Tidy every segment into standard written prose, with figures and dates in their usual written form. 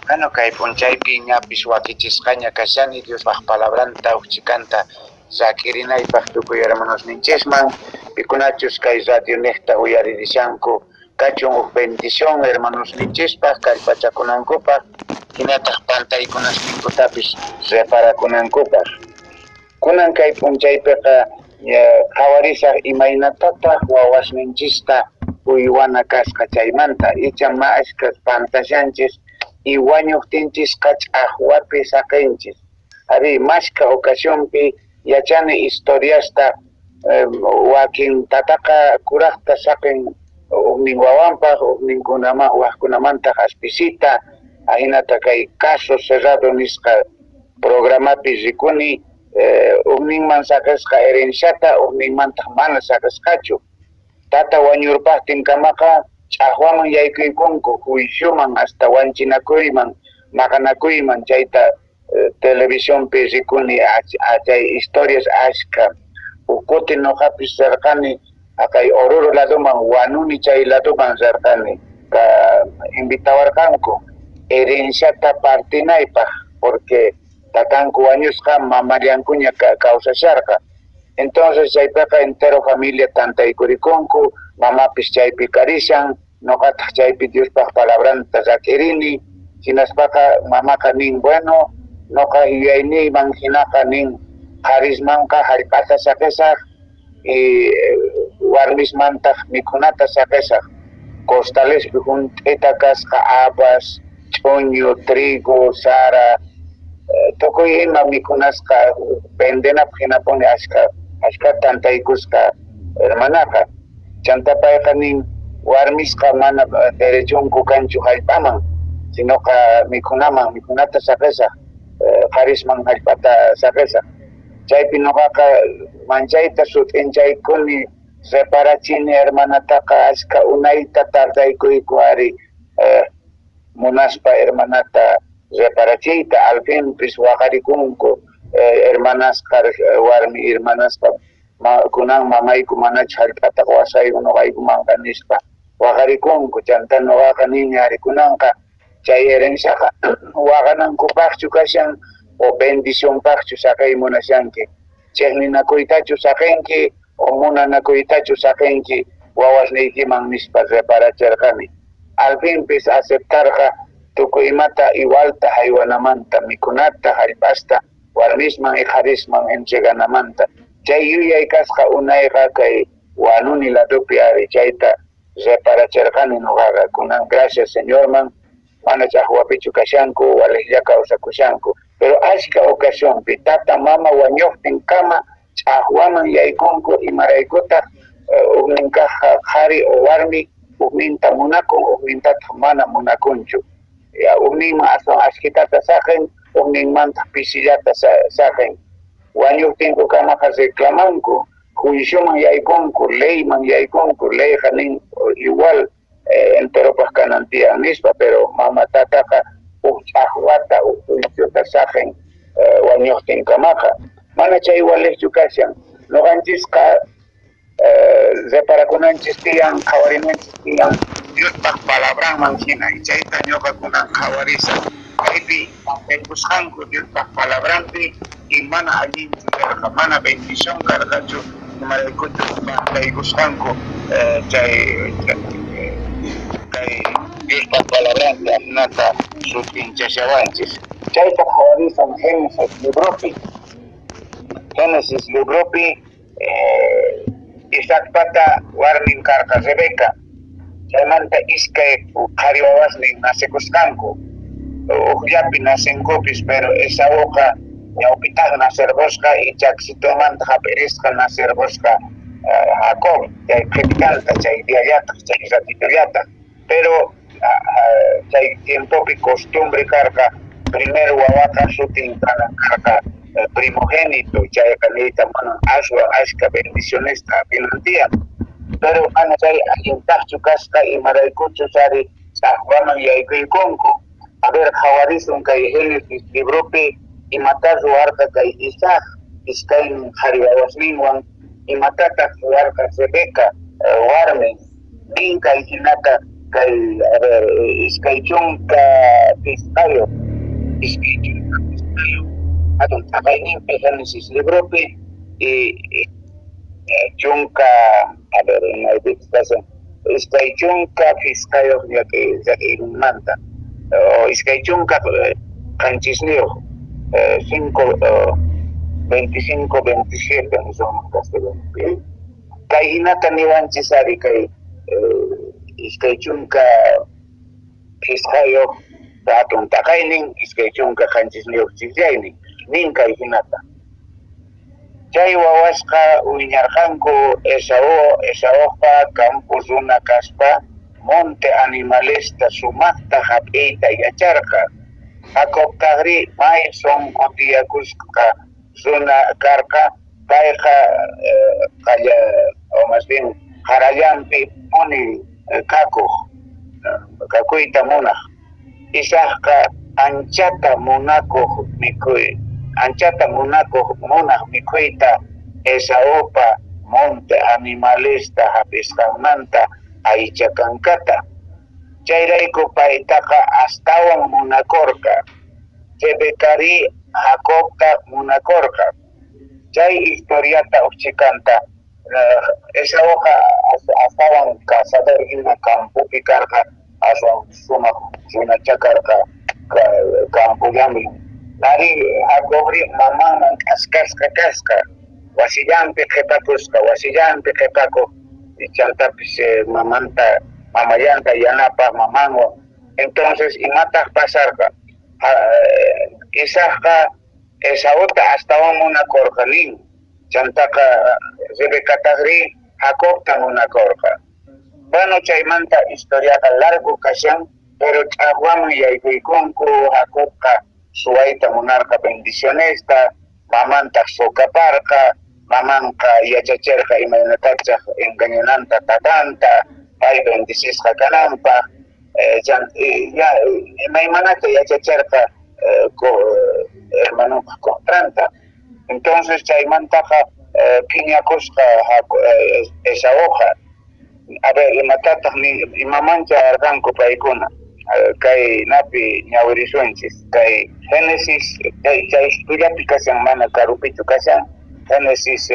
Bueno, kay punchaypi ñapis wakichisqaña kashani Diospaq palabranta uchikanta sakirinaypaq tukuy hermanos ninchesman pikunachus kay radio nesta uyaririshanku kachun uk bendición hermanos ninchespaq kallpachakunankupaq hinataq pantaykunas ninkutapis reparakunankupaq kunan kay punchaypiqa qawarisaq imaynatataq wawas ninchista uywana kasqa chaymanta icha mashka pantashanchis iwañuqtinchis qach'aqwapi saqinchis ari mashka ocasiónpi yachani historiasta wakin tataqa kuraqta saqin ugnin wawanpaq ugninkunama waqkunamantaq aspicita hinata kay caso cerrado nisqa programapi rikuni ugninman saqisqa herenciata ugninmantaq mana saqisqachu tata wañurpaqtin kamaqa ch'aqwaman yaykuykunku juicioman hasta wanchinakuyman maqanakuyman chayta televisiónpi rikuni chay historias ashka ukuti ñuqapis rirqani kay Oruro ladoman wanuni chay ladoman rirqani invitawarqanku herenciata partinaypaq porque tatanku wañusqa mamallankuña kawsasharqa entonces chaypiqa entero familia tantaykurikunku mamapis chaypi karishan ñuqataq chaypi Diospaq palabranta sakirini hinaspaqa mamaqa nin bueno ñuqa yuyayniyman hinaqa nin qarismanqa hallp'ata saqisaq y warmismantaq mikhunata saqisaq costalespi hunt'ita kasqa habas ch'uñu trigo sara tukuy ima mikhunasqa vendenapaq hinapuni ashka tantaykusqa hermanaqa chantapayqa nin warmisqa mana derechonku kanchu hallp'aman sinoqa mikhunata saqisaq qarisman hallp'ata saqisaq chaypi ñuqaqa manchayta sut'inchaykuni reparachini hermanataqa ashka unayta tardaykuyku ari munaspa hermanata reparachiyta al finpis waqarikunku hermanasqa warmi hermanasqa kunan mamayku manachu hallp'ata wasayku ñuqaykumanqa nispa waqarikunku chanta ñuqaqa nini ari kunanqa chay herenciaqa waqanankupaqchu kashan o bendiciónpaqchu saqay munashanki chayninakuytachu saqinki o munanakuytachu saqinki wawasniykiman nispa reparachirqani al finpis aceptarqa tukuy imata igualta haywanamanta mikunata hallp'asta warmisman y qarisman entreganamanta chay yuyay kasqa unayqa kay wanuni ladopi ari chayta reparachirqani ñuqaqa kunan gracias señorman mana chaqwapichu kashanku walejlla kawsakushanku pero ashka ocasiónpi tata mama wañuqtin kama ch'aqwaman yaykunku imaraykutaq ugninkaqa qhari o warmi ugninta munakun ugnintataq mana munakunchu ugninman aswan ashkitata saqin ugninmantaq pisillata saqin wañuqtinku kamaqa reclamanku juicioman yaykunku leyman yaykunku leyqa nin igual enteropaq kanantiyan nispa pero mama tataqa ch'aqwata juiciota saqin wañuqtin kamaqa mana chay walejchu kashan ñuqanchisqa reparakunanchis tiyan qhawarinanchis tiyan Diospaq palabranman hina y chayta ñuqakunan qhawarisaq kaypi pantaykusqanku Diospaq palabranpi y mana allinchu karqa mana bendición karqachu imaraykuchu pantaykusqanku chay kay Diospaq palabranta hinata sutinchashawanchis chayta qhawarisaq Génesis libropi Isaac pata warmin karqa Rebeca chaymanta iskay qhari wawasnin nasekusqanku uqllapi nasenkupis pero Esauqa ñawpitaqa naserqusqa y chaksitumanta hapirisqa naserqusqa Jacob chay qhipkanta chay diallataq chay ratitullataq pero chay tiempopi costumbre karqa primero wawaqa sutin karqa primogénito chayqa niyta mana ashka bendicionesta pinantiyan pero mana chay allintaqchu kasqa imaraykuchu sari ch'aqwaman yaykuykunku a ver qhawarisun kay Génesis libropi imatas ruwarqa kay Isaac iskaynin qhari wawasninwan imatataq ruwarqa Rebeca warmin nin kay hinata kay a ver iskay chunka pistayo iskay chunka pistayo atong takaynin pehanesis librope chunka a ver en la dictación iskay chunka pistayo ya que manta o iskay chunka kanchisnio 25 27 no son castellano kay hinata ni wanchisari kay iskay chunka pistayo atong takaynin iskay chunka kanchisnio chillaynin nin kay hinata chay wawasqa wiñarqanku Esaopa campus una kaspa monte animalista sumaqta hap'iyta yacharqa hakoptaqri may sonqutiyakusqa runa karqa payqa qalla o más bien qarallanpi puni kakuq kakuyta munaq isaqqa anchata munakuq munaq mikuyta Esaopa monte animalista hapisqanmanta aychakankata chayrayku paytaqa astawan munakurqa chebekari Jacobta munakurqa chay historiata uchikanta esa hoja astawan cazador hina campupi karqa aswan sumaq runachakarqa campuyami nari Jacobri mamanman kasqa wasillanpi qhipakuq chantapis mamayanta yanapaq mamanwan entonces imataq pasarqa isaqqa Esaota astawan munakurqanin chantaqa Rebecataqri Jacobta munakurqa bueno chaymanta historiaqa largo kashan pero ch'aqwaman yaykuykunku Jacobqa suwayta munarqa bendicionesta mamantaq sukaparqa mamanqa yachachirqa imaynatachaq engañananta tatanta pay bendisisqa kananpaq imaymanata yachacharqa hermanuqa contranta entonces chaymantaqa phiñakusqa esa hoja a ver imatataq imamancha arqanku paykuna kay napi ñawirisuanchis kay Génesis chay tullapi kashan mana karupichu kashan Génesis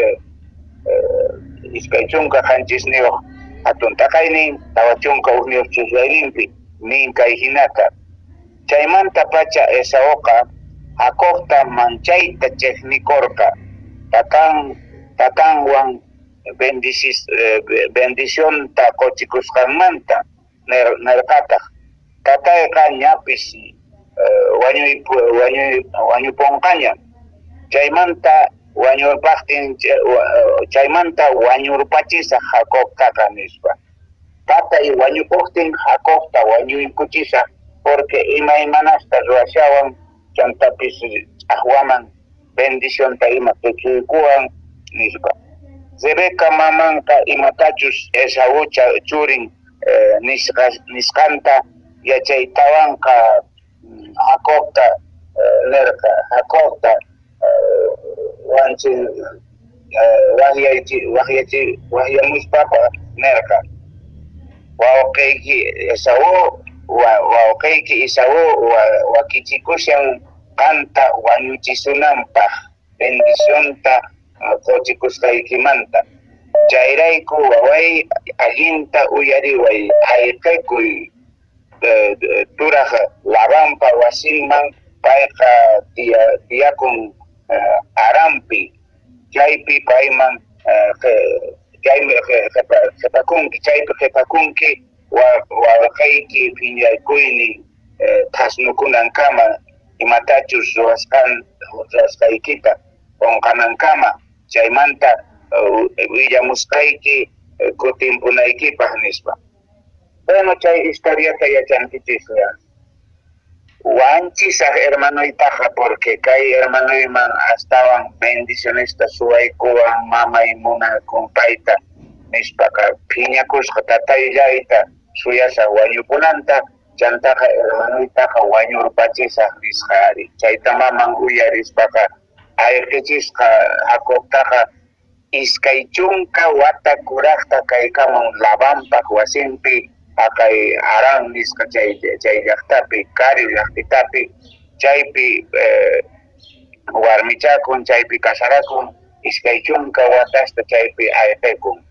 iskay chunka qanchisniyuq hatun taqaynin tawa chunka uqniyuq chuslayninpi nin kay hinata chaymanta pacha Esaoqa Jacobta manchayta cheknikurqa takanwan bendicionta qochikusqanmanta nerqataq tatayqa ñapis wañupunqaña chaymanta chaymanta wañurpachisaq Jacobtaqa nispa tatay wañupuktin Jacobta wañuykuchisaq porque imaymanasta ruwashawan chantapis ch'aqwaman bendicionta ima q'ichuykuwan nispa Rebeca mamanqa imatachus Esau churin nisqanta yachaytawanqa Jacobta nerqa Jacobta wanchin wahyamuspapa nerqa wawqiyki Esau wakichikushan qanta wañuchisunanpaq bendicionta qochikusqaykimanta chayrayku waway allinta uyariway ayqikuy turaq Labanpa wasinman payqa tiyakun Arampi chaypi payman chaypi qhipakunki wawqiyki phiñaykuynin thasnukunankama imatachus ruwasqaykita qonqanankama chaymanta willamusqayki kutimpunaykipaq nispa bueno chay historiata yachankichikya wanchisaq hermanoytaqa porque kay hermanoyman astawan bendicionesta suwaykuwan mamay munakunpayta nispaqa phiñakusqa tataylayta suyasaq wañukunanta chantaqa hermanoytaqa wañurpachisaq nisqari chayta maman uyarispaqa ayqichisqa Jacobtaqa iskay chunka wata kuraqta kaykamun Labanpaq wasinpi akay arang niska chay llaqtapi kari llaqtitapi chaypi warmichakun chaypi kasarakun iskay chunka watasta chaypi ayqikun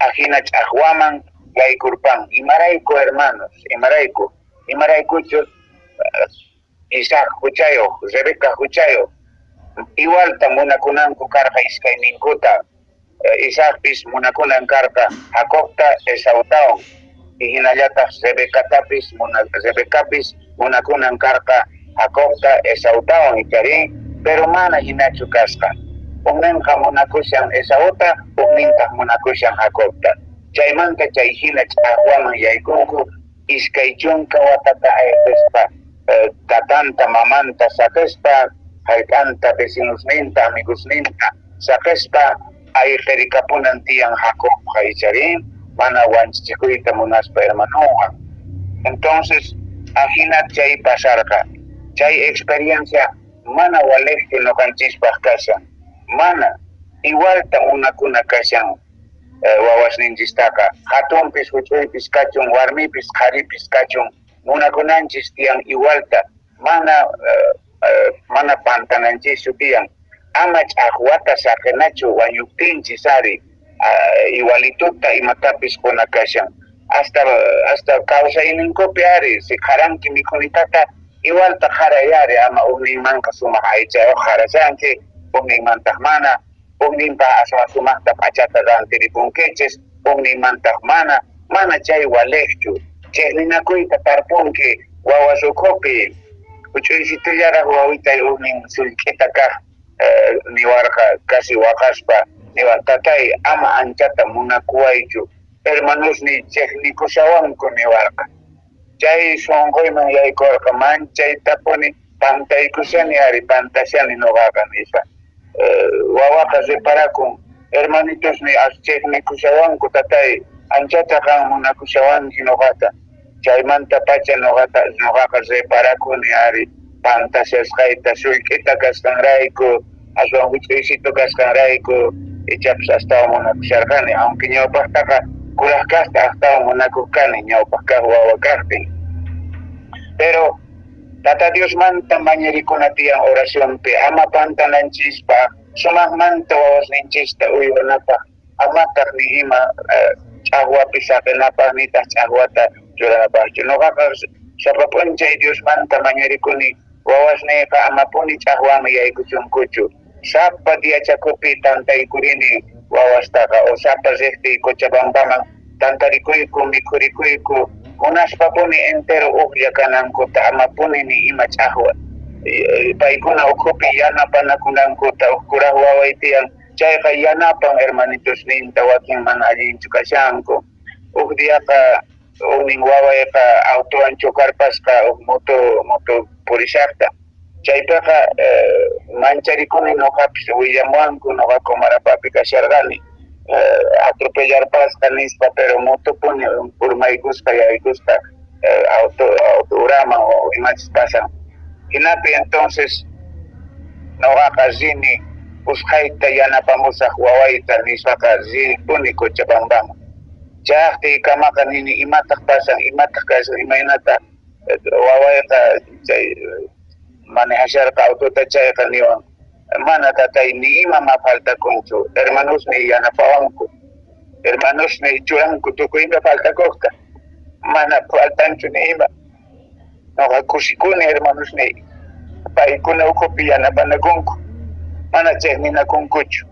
ajina ch'aqwaman yaykurpan imarayku hermanos imaraykuchu Isaac huchayuq Rebeca huchayuq igualta munakunanku karqa iskay ninkuta Isaacpis munakunan karqa Jacobta Esautawan y hinallataq Rebecapis munakunan karqa Jacobta Esautawan icharin pero mana hinachu kasqa unninqa munakushan Esauta unninqa munakushan Jacobta chaymanta chay hina ch'aqwaman yaykunku iskay chunka watata ayqispa tatanta mamanta saqispa hayk'anta vecinusninta amigusninta saqispa ayqirikapunan tiyan Jacob icharin mana wanchichikuyta munaspa hermanuwan entonces ajina chay pasarqa chay experiencia mana walejti noqanchispaq kashan mana igualta unakuna kashan wawasninchistaqa hatunpis huchuypis kachun warmipis qharipis kachun munakunanchis tiyan igualta mana pantananchisu tiyan ama ch'aqwata saqinachu wañuptinchis ari igualituta imatapis kuna kashan hasta kawsayninkupi ari si qaranki mikhunitata igualta qarayari ama unninmanqa sumaq aychayuq qarashanki unninmantaq mana unninpaq aswan sumaqta p'achata rantiripunkichis unninmantaq mana chay walejchu chayninakuyta tarpunki wawas ukhupi huch'uysitullaraq wawitay unnin sullk'ita kaq niwarqa kasi waqaspa niwan tatay ama anchata munakuwaychu hermanosni chejnikushawanku niwarqa chay sunquyman yaykurqa manchaytapuni pantaykushani ari pantashani nuqaqa nispa wawaqa riparakun hermanitosni chejnikushawanku tatay anchata qan munakushawanki nuqata chaymanta pacha nuqaqa riparakuni ari pantashasqayta sullk'ita kasqanrayku aswan huch'uysito kasqanrayku ichapis astawan munakusharqani aunque ñawpaqtaqa kuraq kaqta astawan munakuq kani ñawpaq kaq wawa kaqtin pero Tata Diosmanta mañarikuna tiyan oracionpi ama pantananchispa sumaqmanta wawasninchista uywanapaq amataq ni ima ch'aqwapi saqinapaq nitaq ch'aqwata churanapaqchu nuqaqa sapapunchay Diosmanta mañarikuni wawasniyqa amapuni ch'aqwanmi yaykuchunkuchu sapa diachakupi tantaykurini wawastaqa o sapa riqti Cochabambaman tantarikuyku mikhurikuyku munaspapuni entero uqlla kanankuta amapuni ni ima ch'aqwa paykuna ukhupi yanapanakunankuta kuraq waway tiyan chayqa yanapan hermanitosninta wakin mana allinchu kashanku uq diyaqa unnin wawayqa autowan chokarpasqa moto purishaqta chaypiqa mancharikuni nuqapis willamuwanku nuqa Comarapapi kasharqani atropellarpasqa nispa pero motopuni urmaykusqa yaykusqa autouraman o imachis pasan hinapi entonces nuqaqa rini usqayta yanapamusaq wawayta nispaqa rinipuni Cochabambaman chayaqti kamaqa nini imataq pasan imataq kashan imaynata wawayqa chay manejasharqa autota chayqa niwan mana tatay ni ima mapaltakunchu hermanosni yanapawanku hermanosni churanku tukuyta faltakuqta mana faltanchu ni ima nuqa kushikuni hermanosni paykuna ukhupi yanapanakunku mana chejninakunkuchu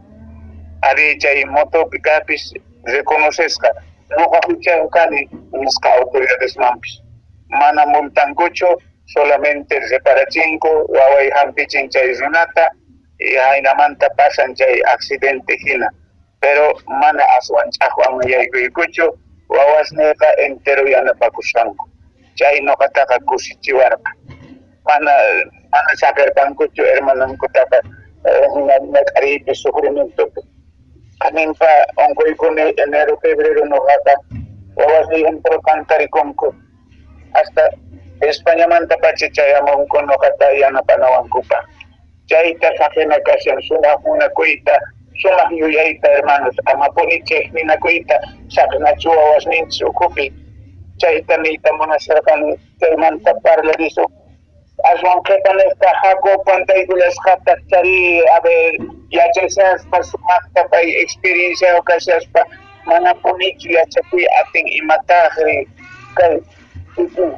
ari chay motopi kapis reconocisqa nuqa huchayu kani nisqa autoridadesmanpis mana multankuchu solamente reparachinku waway hampichin chay runata y haynamanta pasan chay accidente hina pero mana aswan ch'aqwanman yaykuykuchu wawasniyqa entero yanapakushanku chay nuqataqa kusichiwarqa mana sakarpankuchu hermanankutaqa ñak'ariypi sufrimientopi kaninpa onkuykuni enero febrero nuqaqa wawasniy entero kantarikunku hasta Españamanta pacha chayamunku nuqata yanapanawankupa chayta saqina kashan sumaq munakuyta sumak yuyayta hermanos amapunichej ninakuyta saqnachuwa wasninchis ukupi chayta niyta munasarqani chaymanta parlarisu ashwan qhipanista Jacob pantaykullashqata chari a ver yachashaspa sumakta pay experiencia kashaspa mana punichu yachakuy atin imatajri kay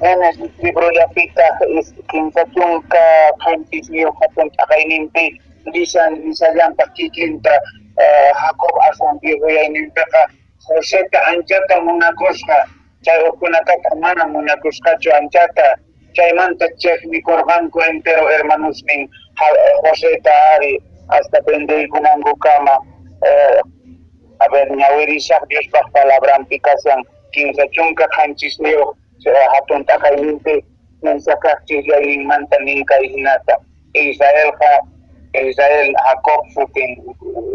Genesis librollapita kimsa chunka qanchis hatun t'aqayninpi lisallanpa kikinta Jacob ashwan viejoyayninpiqa Joseta anchata munakusqa chay ukkunataqa mana munakusqachu anchata chaymanta chejnikurqanku entero hermanosnin Joseta ari hasta pendeykunankukama a ver ñawirishaq Diospaq palabranpi kashan kimsa chunka qanchisliyuq hatun t'aqayninpi mensakaqchillayninmanta ninkay hinata Israel Jacob sutin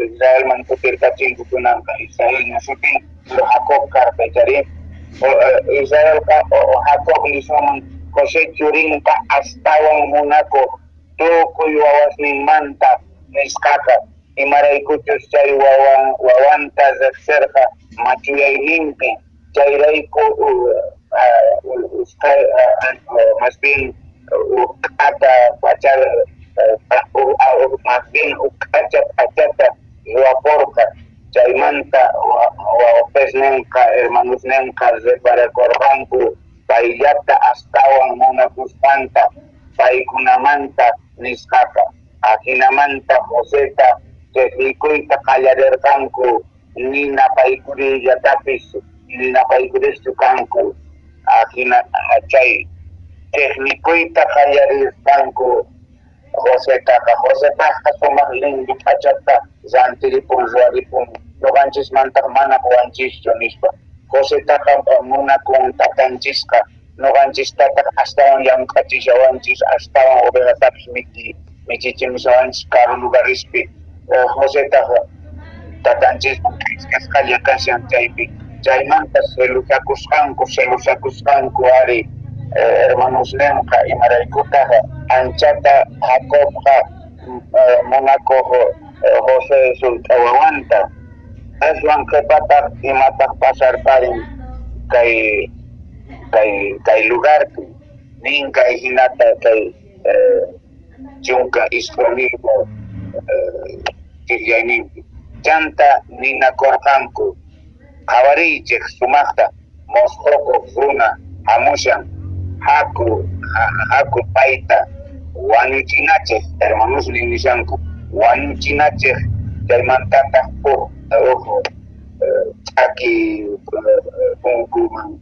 Israel man kutirkachinku kunanqa Israel na sutin Jacob karpechari Israel Jacob lisuman Jose churinqa astawan munako tukuy wawasninmanta nisqaqa imaraykuchus chay wawanta riqsirqa machuyayninpi chayrayku más bien uk'ata pachal más bien uk'acha pachata ruwaporqa chaymanta wawapesninqa hermanosninqa reparakurqanku payllata astawan munakuspanta paykunamanta nisqaqa hinamanta Joseta chejnikuyta qallarirqanku nina paykurillatapish nina paykuristu kanku hina chay chejnikuyta qallarirqanku Josetaqa sumaq lindu p'achata rantiripun ruwaripun nuqanchismanta mana quwanchischu nispa Josetaqa munakun tatanchisqa nuqanchistata astawan llank'achishawanchis astawan ovejastapish michichimushawanchis karu lugarispi Josetaqa tatanchista kasqalla kashan chaypi chaymanta celusakusqanku ari hermanosninqa imaraykutaqa anchata Jacobqa munakuq José sult'awawanta ashwan qhipataq imataq pasarparin kay lugarpi ninkay hinata kay chunka Israelita tiryayninpi chanta ninakurqanku qhawariychik sumaqta Moscoco runa hamushan haku payta wañuchinachik hermanosnin nishanku wañuchinachik chaymantataq ch'aki punkuman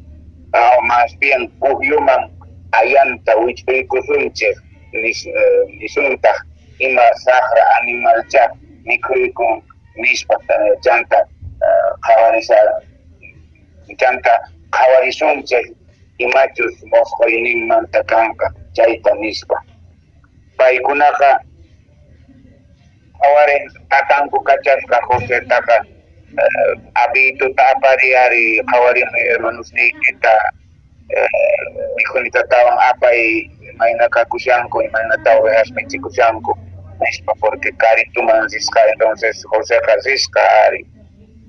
más bien pukyuman ayanta wich'uykusunchik nisuntaq ima saqra animalcha mikhuykun nispa chanta qhawarisunchik imachus mosqoyninmanta kanqa chayta nispa paykunaqa qhawarin tatanku kachasqa Josetaqa abituta apariyari qhawarinmi hermanosniykita mikhunitatawan apay mayna kakushanku imaynata ovejas michikushanku nispa porque carituman risqa entonces Joseqa risqa ari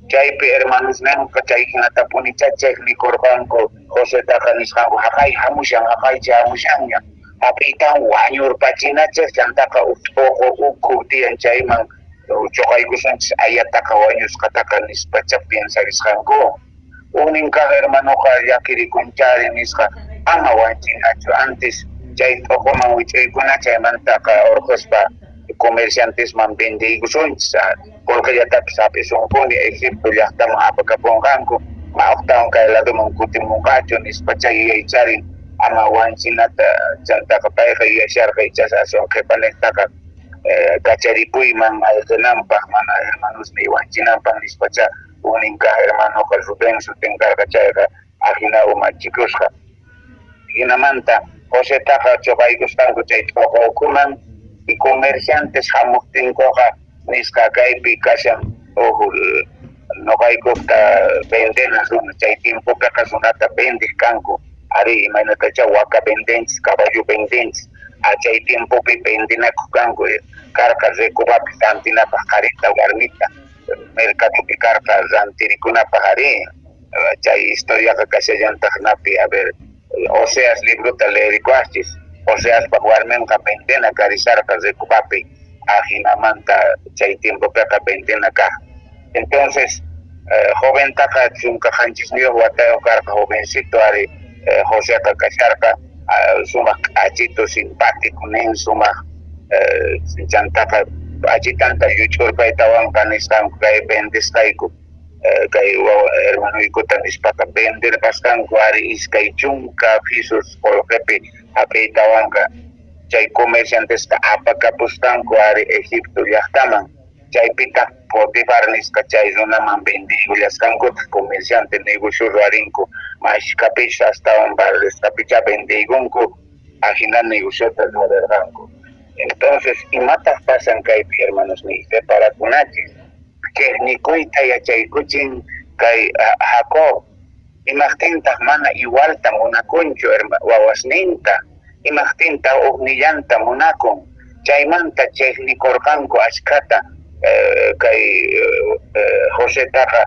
chaypi hermanosninqa chay hinata punichachik nikurqanku Josetaqa nisqanku haqay haqaychi hamushanña apitan wañurpachinachik chantaqa uku tiyan chayman choqaykusunchis ayataqa wañusqataqa nispacha piensarisqanku uninqa hermanoqa llakirikunchari nisqa ama wanchinachu antes chay t'uquman wich'uykuna chaymantaqa urquspa comerciantesman vendiykusunchis qullqillatapis apisunkuni Egipto llaqtaman apakapunqanku ma'uqtawan kay ladoman kutimunqachu nispa chay yuyaycharin ama wanchinata chantaqa payqa yuyasharqa ichasaswan qhipaniytaqa kacharipuyman ayqinanpaq mana hermanosmi wanchinanpaq nispacha uninqa hermanoqa Rubén sutinkarqa chayqa ajina umachikusqa hinamanta Josetaqa choqaykusqanku chay t'uqukuman y comerciantes hamuqtinkuqa nisqa kaypi kashan noqaykuqta vendenas runa chay tiempopiqa runata vendiq kanku ari imaynatacha waka vendenchis caballo vendenchis chay tiempopi vendinakuq kanku karqa rikupapi santinapaq qarita warmita mercado picarca rantiricuna pajari chay historia que casi ya napi a ver Oseas libro talericuachis Oseas paguarmen capentena carizar de cupapi ajinamanta chay tiempo que capentena acá entonces joven taca chunca hanchis niyo huateo carca jovencito ari José Cacacharca suma achito simpático nen suma chantaka achitanta yuchur paitawan kanistan kay bendis kayko kay hermano ikutan ispaka bender paskan kuari iskay chunka pisos polokepi apaitawan ka chay comerciantes ka apakapustan kuari Egipto yaktaman chay pita Potifar niska chay zona man bendigo kanko comerciante negocio rarinko mas capicha hasta un bar capicha bendigonko agina negocio del rango entonces y matas pasan kay hermanos ni para kunachis que ni kuita ya chay kuchin kay Jacob imagtinta mana igual ta monaconcho wawasninta imagtinta ugnillanta monacon chaymanta chay ni korkanko ashkata kay José Taja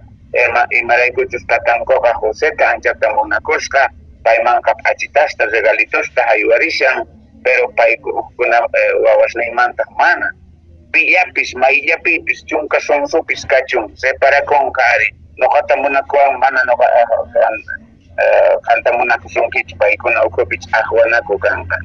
imaraykuchus tatankoqa José ta anchata monakusqa paymanqa achitasta regalitosta ayudarishan pero paykuna wawasniymanta mana pillapis mayllapipis chunka sonsupis kachun separakonqa ari noqata munakuwan mana noqa qanta munakusunkichik paykuna ukupich ajuanaku kanqa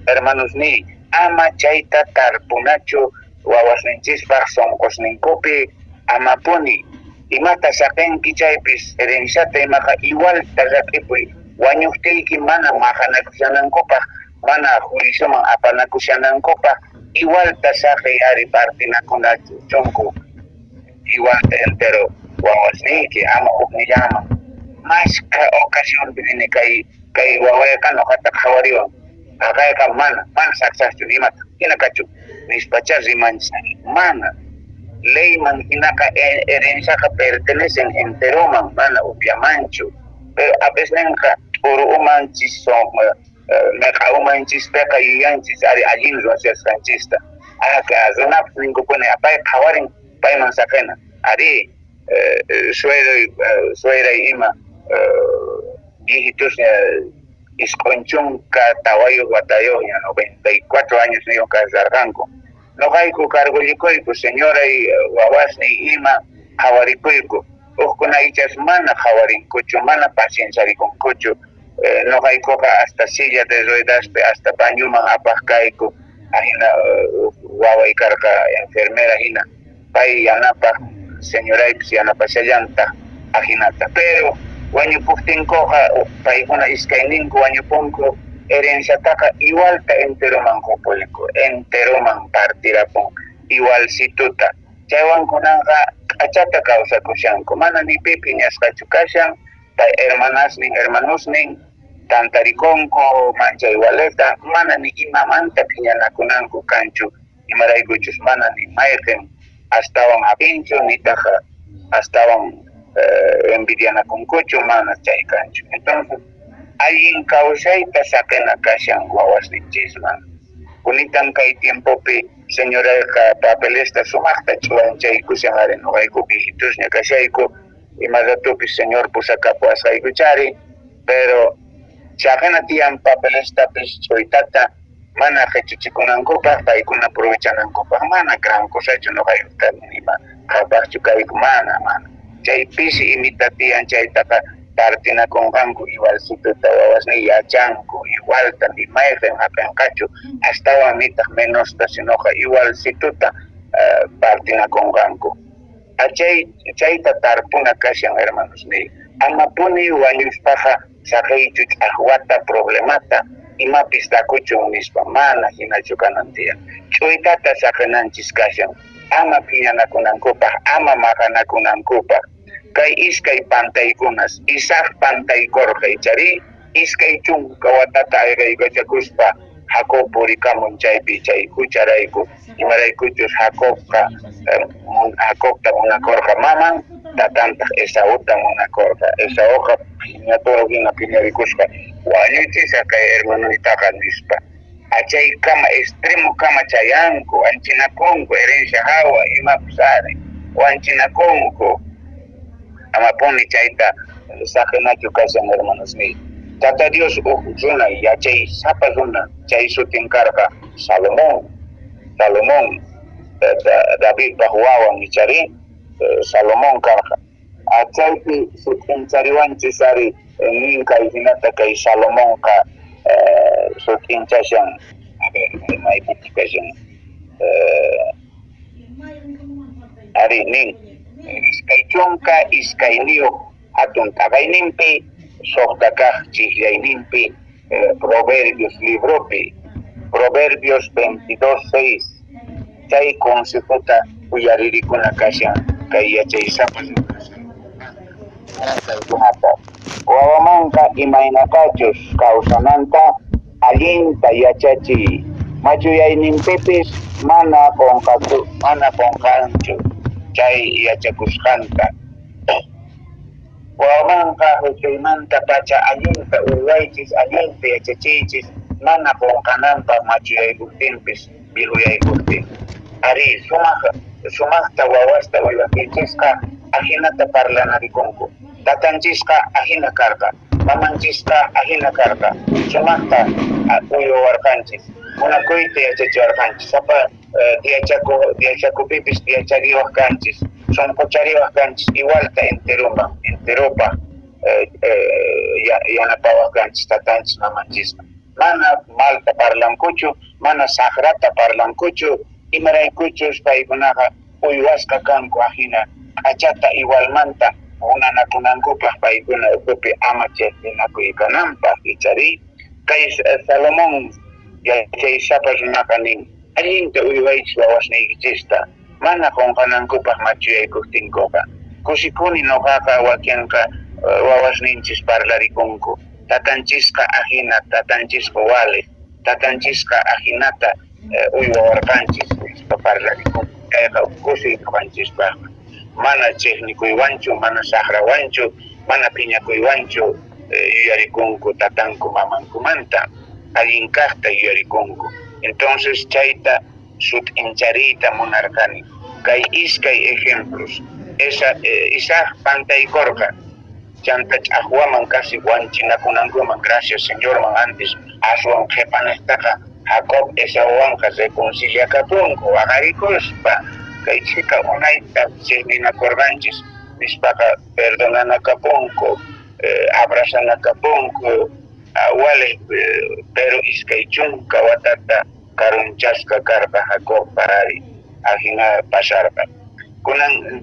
hermanos ni ama chayta tarpunachu wawasninchispaq sonqosninkupi amapuni imata saqenki chaypis herenciata imaqa igual taqaqipuy wañuqtiyki mana maqanakushanankupaq mana juicioman apanakushanankupaq igual tasaqi ari partinakunachu chunku igual entero wawasninki ama uqnillaman masqa ocasión bini kay wawayqa noqata qhawariwan aqayqa mana saksaqchu imata hina kachu nispacha rimanchani mana leyman hinaka herenciaqa pertenecen enteroman mana upiamanchu pero a veces nenqa urumanchis son meq'aumanchis peqa yuyanchis ari allin ruwasasqanchista aka runapis ninkupuni apay qhawarin payman saqena ari sueray ima viejitos isqunchunqa tawayo watayo 94 años niyo kasarqanku noqayku kargullikuyku señora wawasni ima qhawarikuyku uqkunaychas mana qhawarinkuchu mana pacienciarikunkuchu noqaykuqa hasta silla de ruedaspi hasta bañuman apaq kayku ahina waway karqa enfermera hina pay yanapaq señoraypis yanapashallanta ahinata pero wañupuktinkuqa paykuna iskayninku wañupunku herenciataqa igualta enteroman qupuyku enteroman partirapun igualsituta chaywankunaqa q'achata kawsakushanku mana ni pipi ñasqachu kashan pay hermanosnin tantarikunku mancha igualeta mana ni imamanta piñanakunanku kanchu imaraykuchus mana ni mayqin astawan apinchu nitaqa astawan envidianakunkuchu mana chay kanchu entonces alguien causayta saqena kashan wawasninchisman kunitan kay tiempopi señora papelesta sumaqta chuanchaykushan ari noqayku viejitusña kashayku imaratupis señor pusakapuasqaykuchari pero saqena tiyan papelestapis chuytata mana qhichuchikunankupaq paykuna aprovechanankupaq mana krankusachu noqaykuta nima qhapaqchu kayku mana chay pisi imita tiyan chaytaqa partinakunqanku igualsituta wawasni yachanku igualta ni mayqin hapinqachu astawan nitaq menosta sinoqa igualsituta partinakunqanku chayta tarpuna kashan hermanos ni amapuni wañuspaqa saqiychu ch'aqwata problemata imapis takuchun nispa mana hinachu kanan tiyan ch'uytata saqinanchis kashan ama piñanakunankupaq ama maqanakunankupaq kay iskay pantaykunas isaq pantaykurqay chari iskay chunka watata ayqaykachakuspa Jacob purikamun chaypi chay hucharayku imaraykuchus Jacobta munakurqa maman tatantaq Esauta munakurqa Esauqa piñatoro piñarikusqa wañuchisa kay hermanuytaqa nispa achay kama extremo kama chayanku anchinakunku herencia hawa imapis ari wanchinakunku amapuni chayta sajenachu kashan hermanos ni Tata Dios runa yachay sapa runa chay sutin karqa Salomón David bahuawan michari Salomón karqa achaypi sutin chariwanchi sari ninka hinata kay Salomón ka sutin chashan a ver maypiti kashan ari nin iskay chunka iskay niyo atun tagayninpi soqtakaj chiklayninpi Proverbios libropi Proverbios 22:6 chay consejota uyaririkuna kashan kay yachay sapas wawamanka imaynakachus kawsananta allinta yachachiy machuyayninpipis mana qonqanchu chay yachakusqanta wawamanka huchaymanta pacha allinta urwaychis allinta yachachiychis mana qonqananpaq machuyaykuptinpis biruyaykutin ari sumaqta wawasta willakinchisqa ajinata parlanarikunku tatanchisqa ajina karqa mamanchista ajina karqa sumaqta uyawarqanchis kunakuyta yachachiwarqanchis sapa diachakupipis diachariwaqkanchis sonquchariwaqkanchis igualta enteropa yanapawaqkanchis tatanchis mamanchisqa mana malta parlankuchu mana saqrata parlankuchu imaraykuchus paykunaqa uywasqa kanku ajina achata igualmanta unanakunankupaq paykuna ukupi ama chaypinakuykananpaq ichari kay Salomón yachay sapa runaqa nin allinta uywaychis wawasniykichista mana qonqanankupaq machuyaykuptinkuqa kusikuni noqaqa wakinqa wawasninchis parlarikunku tatanchisqa ajina tatanchisqa wale tatanchisqa ajinata uywawarqanchis parlarikunku kayqa kusikaqanchisqa mana chiknikuywanchu mana saqrawanchu mana piñakuywanchu yuyarikunku tatanku mamankumanta allin kaqta yuyarikunku entonces chayta sutinchariyta munarqani kay iskay ejemplos isaq pantaykurqa chanta ch'aqwaman casi wanchinakunankuman gracias señorman antes aswan qhipanaqtaqa Jacob Esauwanqa reconciliakapunku waqarikuspa kay chika unayta chiqninakurqanchis nispaqa perdonanakapunku abrazanakapunku wale pero iskay chunka watata karunchasqa karqa Jacob parari ajina pasarqa kunan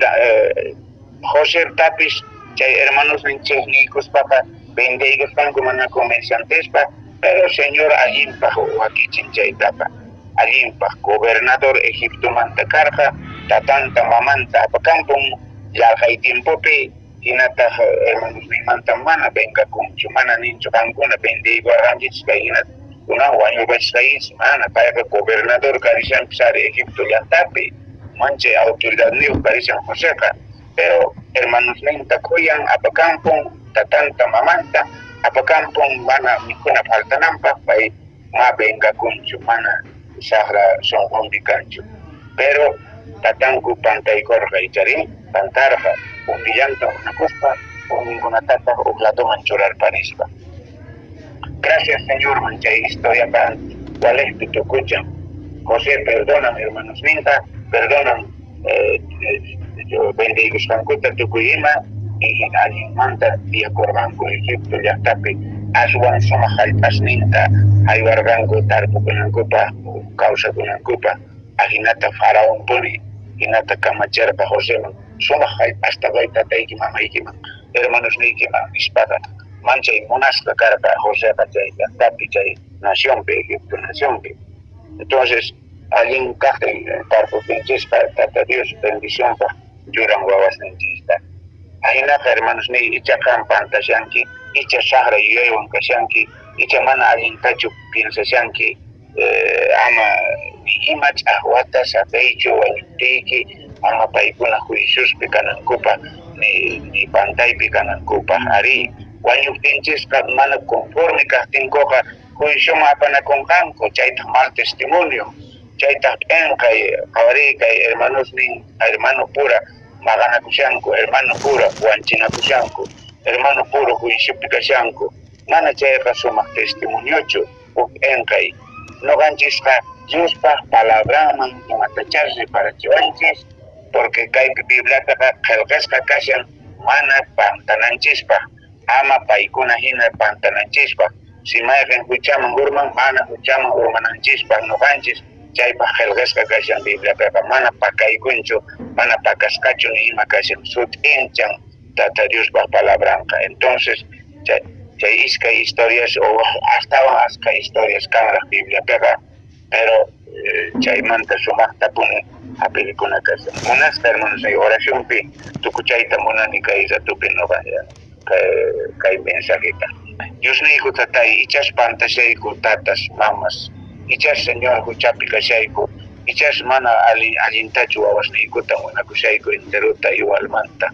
José tapis chay hermanos ninchiknikuspaqa vendeykuspanku mana comerciantespa pero señor allinpaq wakichin chaytaqa allinpaq gobernador Egipto manta karqa tatanta mamanta apakanpun llaqay tiempopi hinataq hermanos niymanta mana vengakunchu mana ninchu qankuna vendeywarqanchis kay hinata kunan wañupachishqaychis mana payqa gobernador karishanpi sari Egipto llaqtapi manche autoridad niyuq karishan Joséqa pero hermanos ninta kuyan apakampun tatanta mamanta apakampun mana mikuna faltananpaq pay ma vengakunchu mana saqra sonqonpikanchu pero tatanku pantaykurqa ichari pantarqa umillanta unakuspa ninkunatataq uklatoman churarparispa gracias señor manchay historiaqa walejpi tukuchan José perdonan hermanos ninta perdonan vendeykusqankuta tukuyima y allinmanta tiyakurqanku Egipto llaqtapi aswan sumaq hallp'asninta aywarqanku tarpukunankupaq kawsakunankupaq ajinata faraonpuni hinata kamacharqa Joséman sumaq hallp'asta waytatayki mamaykiman hermanos niykiman nispaqa manchay munasqa karqa Joséqa chay llaqtapi chay nacionpi Egipto nacionpi entonces allin kaqtin tarpupinchista tata Dios bendicionpaq yuran wawasninchista ahinaqa hermanos niy icha qampan tashanki icha saqra yuyaywan kashanki icha mana allintachu piensashanki ama ima ch'aqwata sapaychu wañuptiyki ama paykuna juiciospi kanankupaq ni pantaypi kanankupaq ari wañuptinchisqa mana conforme kaqtinkuqa juicioman apanakunqanku chaytaq mal testimonio chaytaq p'en kay qawari kay hermanos nin hermano pura maganakushanku, hermano puro, huanchinakushanku, hermano puro, huishipikashanku, mana chayqa sumaq testimoniochu, enkay. Noqanchisqa Diospa palabraman imatacharri parachiwanchis, porque kay Bibliataqa qillqisqa kashan mana pantananchispaq, ama paykuna hina pantananchispaq. Si mayqin huchaman urman, mana huchaman urmananchispaq noqanchis chaypaq qillqisqa kashan Bibliataqa mana pakaykunchu, mana pakasqachu ni ima kashan sutinchan Tata Diospaq palabranqa. Entonces chay iskay historias o astawan askay historias kanraq Bibliataqa, pero chaymanta sumaqta puni apirikuna kashan. Munasqa hermanos ay oracionpi tukuchayta munani kay ratupi noqanya kay mensajita. Diosniyku tatay ichas pantashayku tatas mamas, ichas Señor huchapi kashayku, ichas mana allintachu wawasniykuta munakushayku enteruta igualmanta.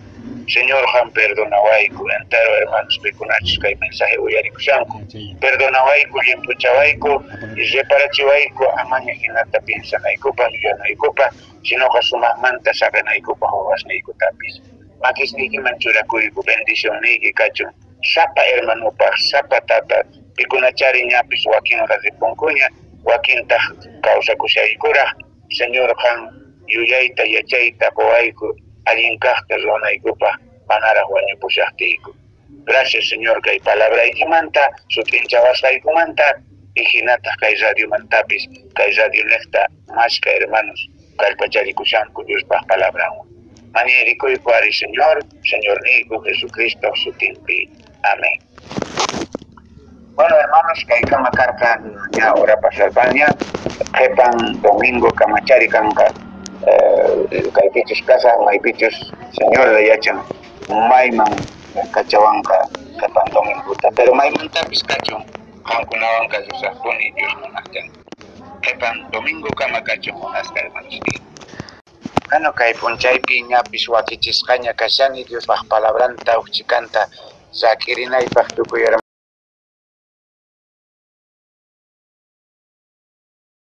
Señor han perdonawayku entero hermanos pikunachis kay mensaje uyarikushanku, perdonawayku limpuchawayku y reparachiwayku amaña hinata piensanaykupa yuyanaykupa, sinoqa sumaqmanta sakanaykupa wawasniykutapis. Makisniykiman churakuyku bendición niyki kachun sapa hermanopaq, sapa tata pikunachari ñapis wakinqa ripunkuña, wakintaq kawsakushaykura, Señor han yuyayta yachayta qowayku allinkaqta ruwanaykupaq manaraq wañupushaqtiyku. Gracias Señor kay palabraykimanta sutinchawasqaykumanta y hinataq kay radiomantapis kay radionekta mashka hermanos kallpacharikushanku Diospaq palabranwan. Manierikuyku ari Señor, Señor niyku Jesucristo sutinpi. Amén. Bueno hermanos, kay kama karkan ya hora pasarpaña, qepan domingo kamachari kanka kay pichus casa, may pichus Señor la yachan mayman kachawanka qepan domingo ta, pero mayman tapis kachun qankunawanka susaqpuni Dios munaqchan. Qepan domingo kama kachun munasqa hermanos. Bueno, kay punchaypi ñapis wakichisqaña kashani Diospaq palabranta uchikanta sakirinaypaq tukuy hermanos.